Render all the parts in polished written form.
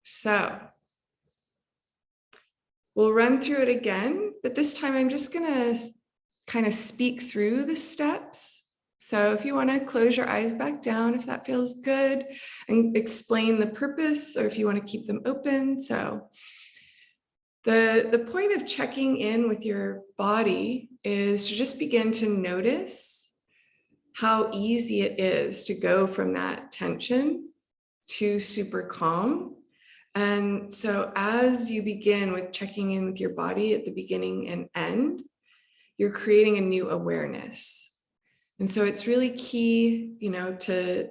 So we'll run through it again, but this time I'm just going to kind of speak through the steps. So if you want to close your eyes back down, if that feels good, and explain the purpose, or if you want to keep them open. So the point of checking in with your body is to just begin to notice how easy it is to go from that tension to super calm. And so as you begin with checking in with your body at the beginning and end, you're creating a new awareness. And so it's really key, to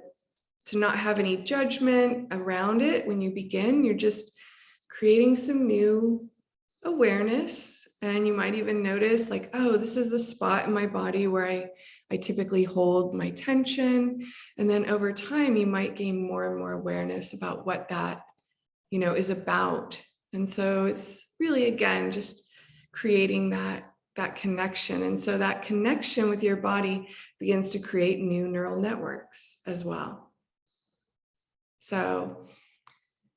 not have any judgment around it when you begin. You're just creating some new awareness. And you might even notice like, oh, this is the spot in my body where I typically hold my tension. And then over time, you might gain more and more awareness about what that, is about. And so it's really, again, just creating that connection. And so that connection with your body begins to create new neural networks as well. So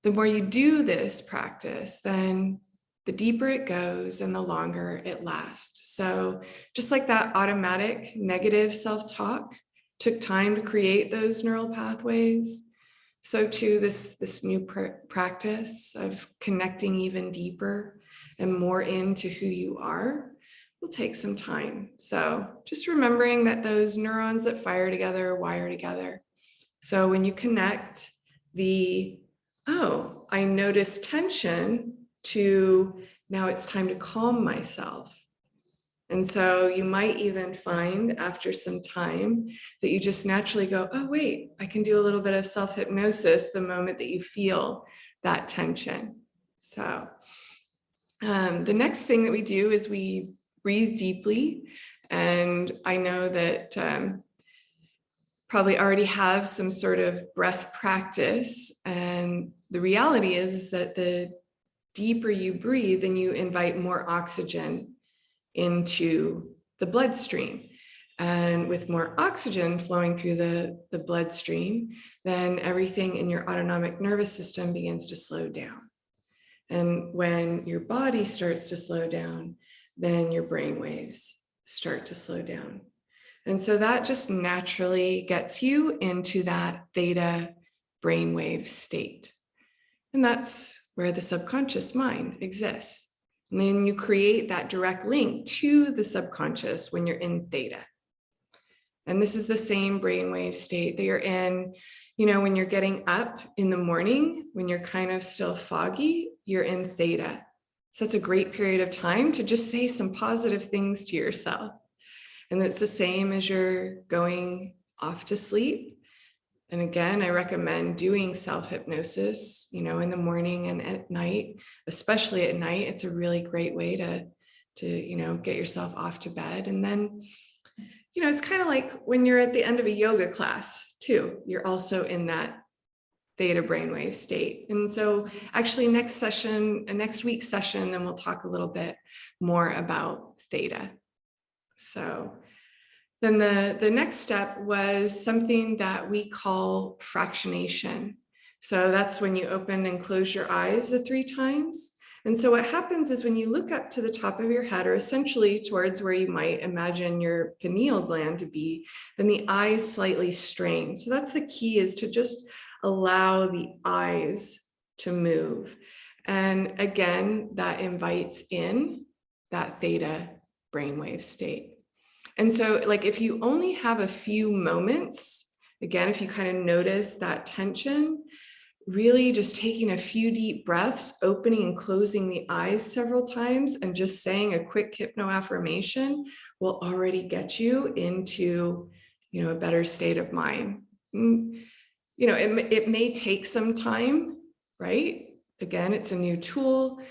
the more you do this practice, then the deeper it goes and the longer it lasts. So just like that automatic negative self-talk took time to create those neural pathways, so too this new practice of connecting even deeper and more into who you are will take some time. So just remembering that those neurons that fire together wire together. So when you connect I notice tension to now it's time to calm myself. And so you might even find after some time that you just naturally go, oh, wait, I can do a little bit of self-hypnosis the moment that you feel that tension. So the next thing that we do is we breathe deeply. And I know that probably already have some sort of breath practice. And the reality is that the deeper you breathe, then you invite more oxygen into the bloodstream. And with more oxygen flowing through the bloodstream, then everything in your autonomic nervous system begins to slow down. And when your body starts to slow down, then your brain waves start to slow down. And so that just naturally gets you into that theta brainwave state. And that's where the subconscious mind exists. And then you create that direct link to the subconscious when you're in theta. And this is the same brainwave state that you're in, when you're getting up in the morning, when you're kind of still foggy, you're in theta. So it's a great period of time to just say some positive things to yourself. And it's the same as you're going off to sleep. And again, I recommend doing self-hypnosis, in the morning and at night, especially at night. It's a really great way to get yourself off to bed. And then, it's kind of like when you're at the end of a yoga class too, you're also in that theta brainwave state. And so actually next week's session, then we'll talk a little bit more about theta. So then the next step was something that we call fractionation. So that's when you open and close your eyes 3 times. And so what happens is when you look up to the top of your head, or essentially towards where you might imagine your pineal gland to be, then the eyes slightly strain. So that's the key, is to just allow the eyes to move. And again, that invites in that theta brainwave state. And so like if you only have a few moments, again, if you kind of notice that tension, really just taking a few deep breaths, opening and closing the eyes several times, and just saying a quick hypno affirmation will already get you into, a better state of mind. It may take some time, right? Again, it's a new tool,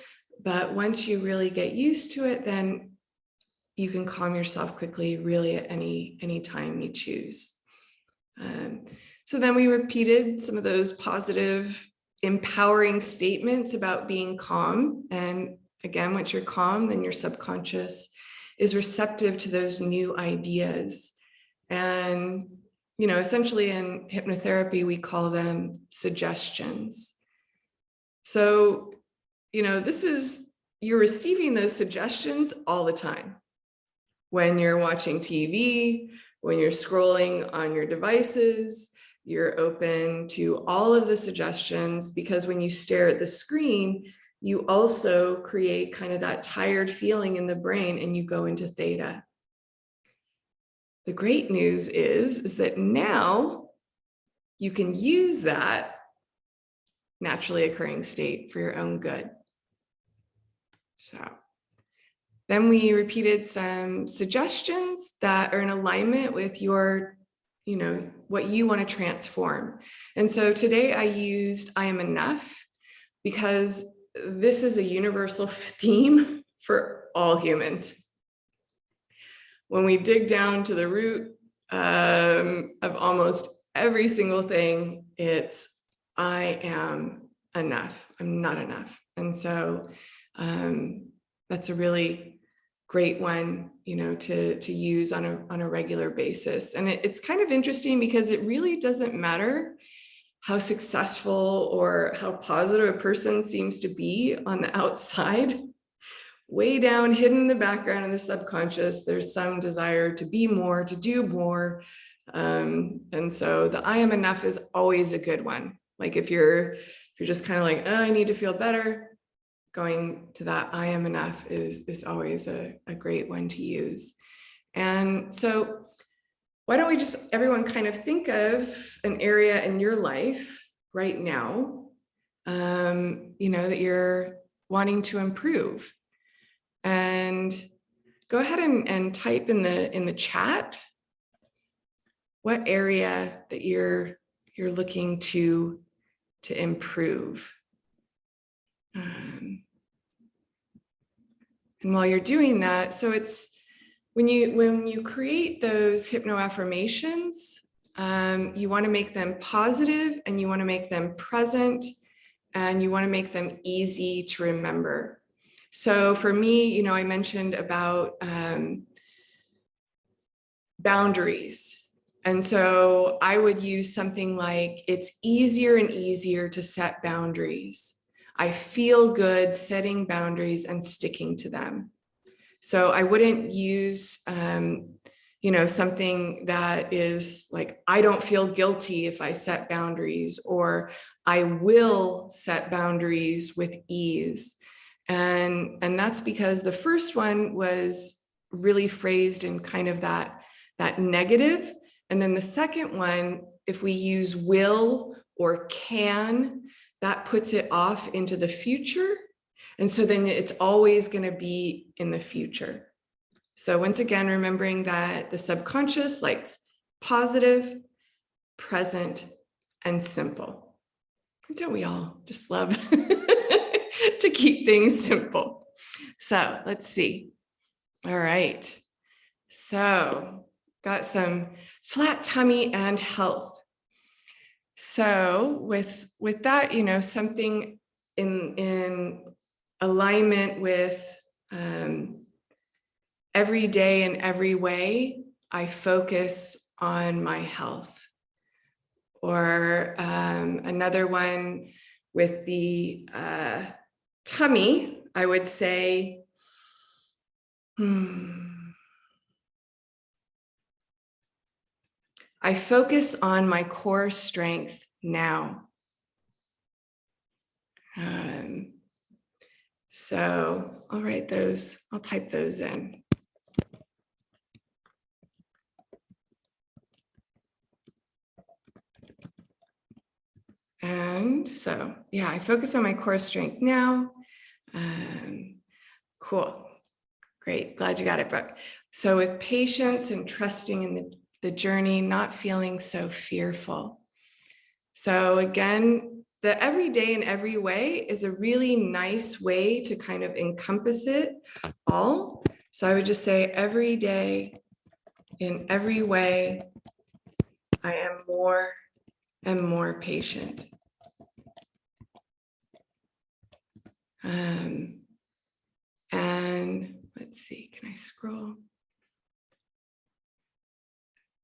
but once you really get used to it, then you can calm yourself quickly, really at any time you choose. So then we repeated some of those positive, empowering statements about being calm. And again, once you're calm, then your subconscious is receptive to those new ideas. And essentially in hypnotherapy, we call them suggestions. So, you're receiving those suggestions all the time. When you're watching TV, when you're scrolling on your devices, you're open to all of the suggestions, because when you stare at the screen, you also create kind of that tired feeling in the brain and you go into theta. The great news is that now you can use that naturally occurring state for your own good. So then we repeated some suggestions that are in alignment with your, what you want to transform. And so today I used I am enough, because this is a universal theme for all humans. When we dig down to the root of almost every single thing, it's I am enough. I'm not enough. And so that's a really great one, to use on a regular basis. And it's kind of interesting because it really doesn't matter how successful or how positive a person seems to be on the outside. Way down, hidden in the background in the subconscious, there's some desire to be more, to do more. And so the I am enough is always a good one. Like if you're just kind of like, oh, I need to feel better, going to that I am enough is always a great one to use. And so why don't we just everyone kind of think of an area in your life right now, that you're wanting to improve. And go ahead and type in the chat what area that you're looking to improve. And while you're doing that, so it's when you create those hypno affirmations, you want to make them positive, and you want to make them present, and you want to make them easy to remember. So for me, I mentioned about boundaries. And so I would use something like, it's easier and easier to set boundaries. I feel good setting boundaries and sticking to them. So I wouldn't use, something that is like, I don't feel guilty if I set boundaries, or I will set boundaries with ease. And that's because the first one was really phrased in kind of that negative. And then the second one, if we use will or can, that puts it off into the future. And so then it's always going to be in the future. So once again, remembering that the subconscious likes positive, present, and simple. Don't we all just love to keep things simple? So let's see. All right. So got some flat tummy and health. So with that, something in alignment with every day and every way, I focus on my health. Or another one with the tummy, I would say, I focus on my core strength now. So I'll write those, I'll type those in. And so, yeah, I focus on my core strength now. Cool. Great. Glad you got it, Brooke. So with patience and trusting in the journey, not feeling so fearful. So again, the everyday in every way is a really nice way to kind of encompass it all. So I would just say every day in every way, I am more and more patient. And let's see, can I scroll?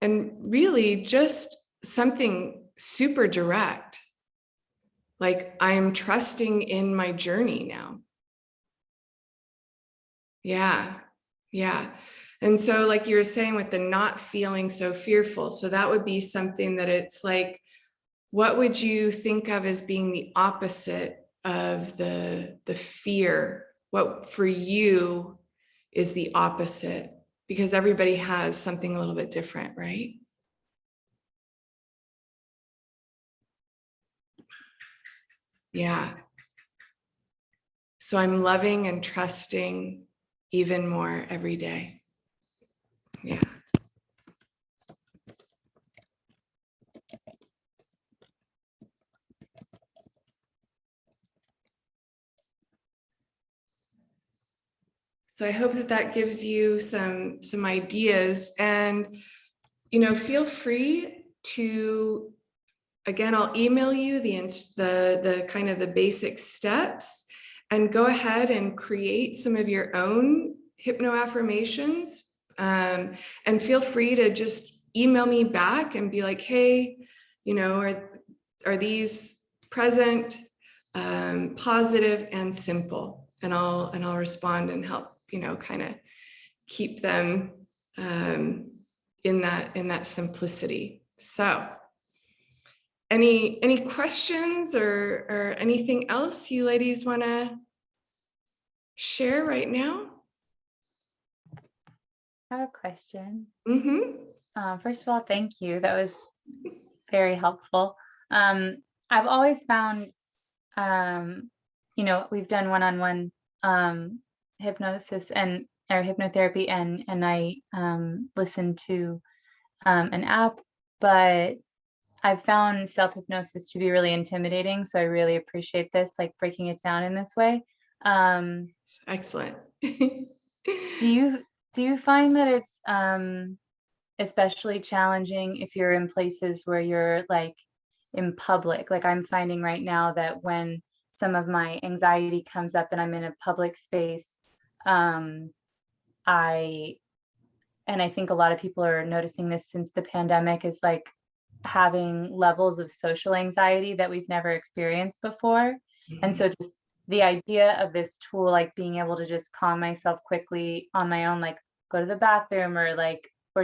and really just something super direct. Like, I'm trusting in my journey now. Yeah. Yeah. And so like you were saying with the not feeling so fearful. So that would be something that it's like, what would you think of as being the opposite of the fear? What for you is the opposite? Because everybody has something a little bit different, right? Yeah. So I'm loving and trusting even more every day. Yeah. So I hope that that gives you some ideas, and feel free to, again, I'll email you the kind of the basic steps, and go ahead and create some of your own hypno affirmations, and feel free to just email me back and be like, hey, are these present, positive and simple, and I'll respond and help kind of keep them in that simplicity. So any questions or anything else you ladies want to share right now? I have a question. Mm-hmm. First of all, thank you. That was very helpful. I've always found, we've done one-on-one hypnosis or hypnotherapy, and I listen to an app, but I've found self-hypnosis to be really intimidating. So I really appreciate this, like breaking it down in this way. Excellent. Do you find that it's especially challenging if you're in places where you're like in public? Like I'm finding right now that when some of my anxiety comes up and I'm in a public space, I think a lot of people are noticing this since the pandemic, is like having levels of social anxiety that we've never experienced before. And so just the idea of this tool, like being able to just calm myself quickly on my own, like go to the bathroom or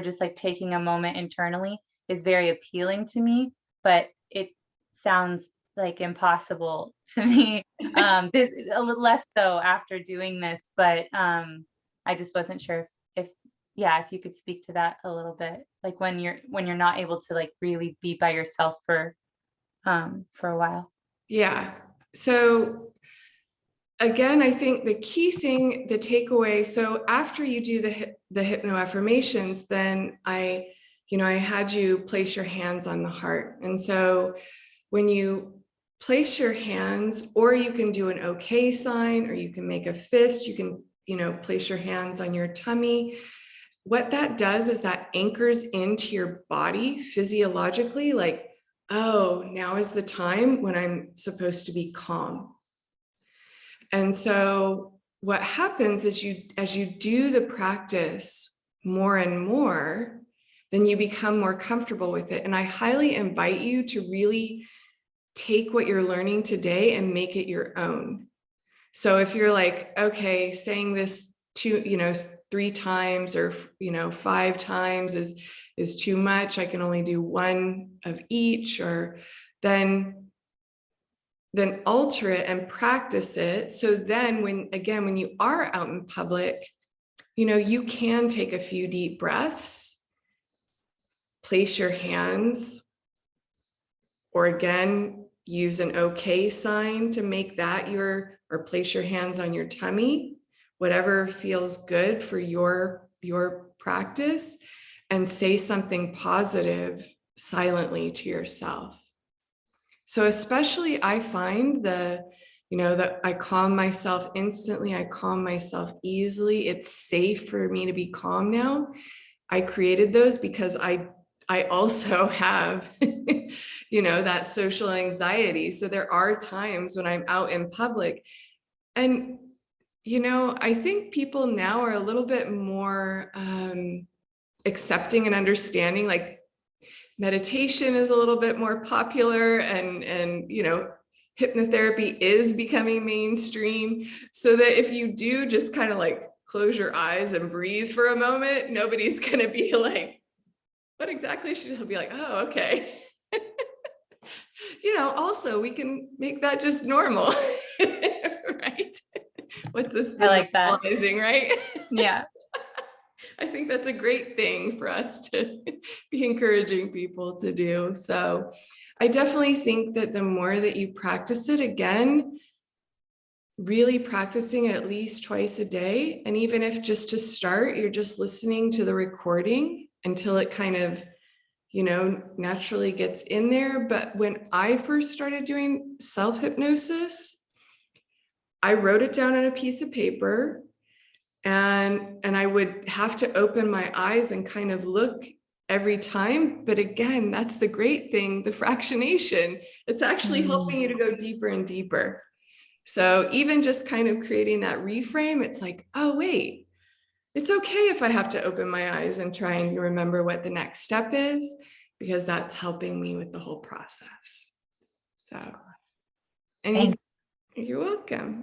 just like taking a moment internally, is very appealing to me, but it sounds like impossible to me. A little less so after doing this, but I just wasn't sure if yeah, if you could speak to that a little bit, like when you're not able to like really be by yourself for a while. Yeah. So again, I think the key thing, the takeaway, so after you do the hypno affirmations, then I had you place your hands on the heart. And so when you place your hands, or you can do an okay sign, or you can make a fist, you can, place your hands on your tummy. What that does is that anchors into your body physiologically, like, oh, now is the time when I'm supposed to be calm. And so what happens is as you do the practice more and more, then you become more comfortable with it. And I highly invite you to really take what you're learning today and make it your own. So if you're like, okay, saying this 3 times or 5 times is too much, I can only do one of each, or then alter it and practice it. So then when you are out in public, you can take a few deep breaths, place your hands, or again, use an okay sign to make that or place your hands on your tummy, whatever feels good for your practice, and say something positive silently to yourself. So especially I find that I calm myself instantly, I calm myself easily. It's safe for me to be calm now. I created those because I also have that social anxiety. So there are times when I'm out in public, and I think people now are a little bit more accepting and understanding, like meditation is a little bit more popular, and you know, hypnotherapy is becoming mainstream, so that if you do just kind of like close your eyes and breathe for a moment, nobody's going to be like, what exactly should, he'll be like, oh, okay. You know, also we can make that just normal, right? What's this? I like that. Normalizing, right? Yeah. I think that's a great thing for us to be encouraging people to do. So I definitely think that the more that you practice it, again, really practicing at least twice a day. And even if just to start, you're just listening to the recording until it kind of, you know, naturally gets in there. But when I first started doing self-hypnosis, I wrote it down on a piece of paper, and I would have to open my eyes and kind of look every time. But again, that's the great thing, the fractionation. It's actually helping you to go deeper and deeper. So even just kind of creating that reframe, it's like, oh, wait, it's okay if I have to open my eyes and try and remember what the next step is, because that's helping me with the whole process. So, and you're welcome.